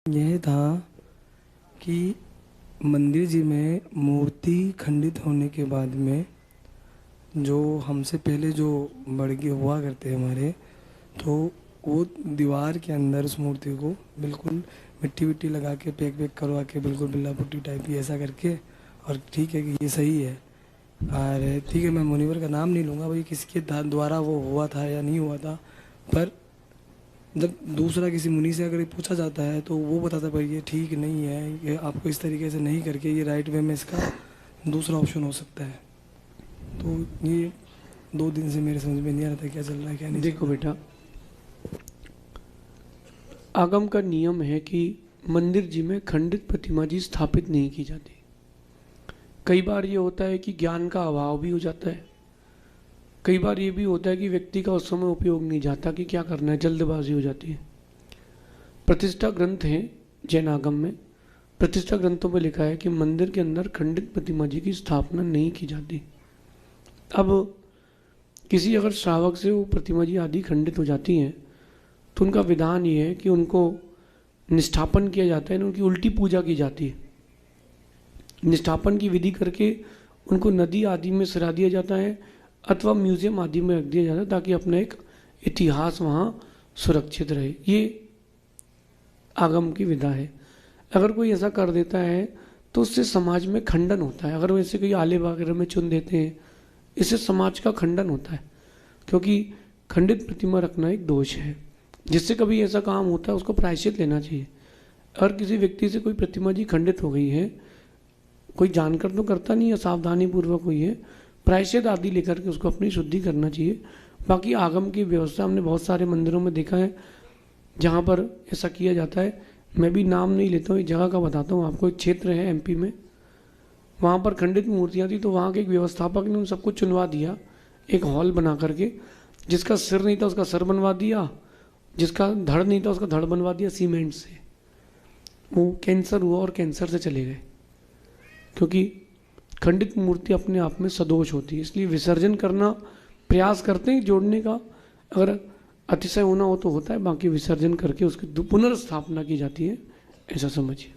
यह था कि मंदिर जी में मूर्ति खंडित होने के बाद में जो हमसे पहले जो बड़के हुआ करते हैं हमारे, तो वो दीवार के अंदर उस मूर्ति को बिल्कुल मिट्टी विट्टी लगा के पैक करवा के बिल्कुल बिल्ला पुट्टी टाइप की ऐसा करके, और ठीक है कि ये सही है। और ठीक है, मैं मुनिवर का नाम नहीं लूँगा भाई, किसके द्वारा वो हुआ था या नहीं हुआ था, पर जब दूसरा किसी मुनि से अगर ये पूछा जाता है तो वो बताता है भाई ये ठीक नहीं है, ये आपको इस तरीके से नहीं करके ये राइट वे में इसका दूसरा ऑप्शन हो सकता है। तो ये 2 दिन से मेरे समझ में नहीं आ रहा था क्या चल रहा है क्या नहीं। देखो बेटा, आगम का नियम है कि मंदिर जी में खंडित प्रतिमा जी स्थापित नहीं की जाती। कई बार ये होता है कि ज्ञान का अभाव भी हो जाता है, कई बार ये भी होता है कि व्यक्ति का उस समय उपयोग नहीं जाता कि क्या करना है, जल्दबाजी हो जाती है। प्रतिष्ठा ग्रंथ है जैन आगम में, प्रतिष्ठा ग्रंथों में लिखा है कि मंदिर के अंदर खंडित प्रतिमा जी की स्थापना नहीं की जाती। अब किसी अगर श्रावक से वो प्रतिमा जी आदि खंडित हो जाती हैं तो उनका विधान ये है कि उनको निष्ठापन किया जाता है, उनकी उल्टी पूजा की जाती है। निष्ठापन की विधि करके उनको नदी आदि में सरा दिया जाता है अथवा म्यूजियम आदि में रख दिया जाता है ताकि अपना एक इतिहास वहाँ सुरक्षित रहे। ये आगम की विधा है। अगर कोई ऐसा कर देता है तो उससे समाज में खंडन होता है। अगर वैसे कोई आले वगैरह में चुन देते हैं, इससे समाज का खंडन होता है, क्योंकि खंडित प्रतिमा रखना एक दोष है। जिससे कभी ऐसा काम होता है उसको प्रायश्चित लेना चाहिए। अगर किसी व्यक्ति से कोई प्रतिमा जी खंडित हो गई है, कोई जानकर तो करता नहीं है, सावधानी पूर्वक हुई है, प्रायश्चित आदि लेकर के उसको अपनी शुद्धि करना चाहिए। बाकी आगम की व्यवस्था हमने बहुत सारे मंदिरों में देखा है जहाँ पर ऐसा किया जाता है। मैं भी नाम नहीं लेता हूँ, एक जगह का बताता हूँ आपको। एक क्षेत्र है एमपी में, वहाँ पर खंडित मूर्तियाँ थी, तो वहाँ के एक व्यवस्थापक ने उन सबको चुनवा दिया एक हॉल बना करके। जिसका सिर नहीं था उसका सिर बनवा दिया, जिसका धड़ नहीं था उसका धड़ बनवा दिया सीमेंट से। वो कैंसर हुआ और कैंसर से चले गए, क्योंकि खंडित मूर्ति अपने आप में सदोष होती है। इसलिए विसर्जन करना प्रयास करते हैं जोड़ने का, अगर अतिशय होना हो तो होता है, बाकी विसर्जन करके उसकी पुनर्स्थापना की जाती है, ऐसा समझिए।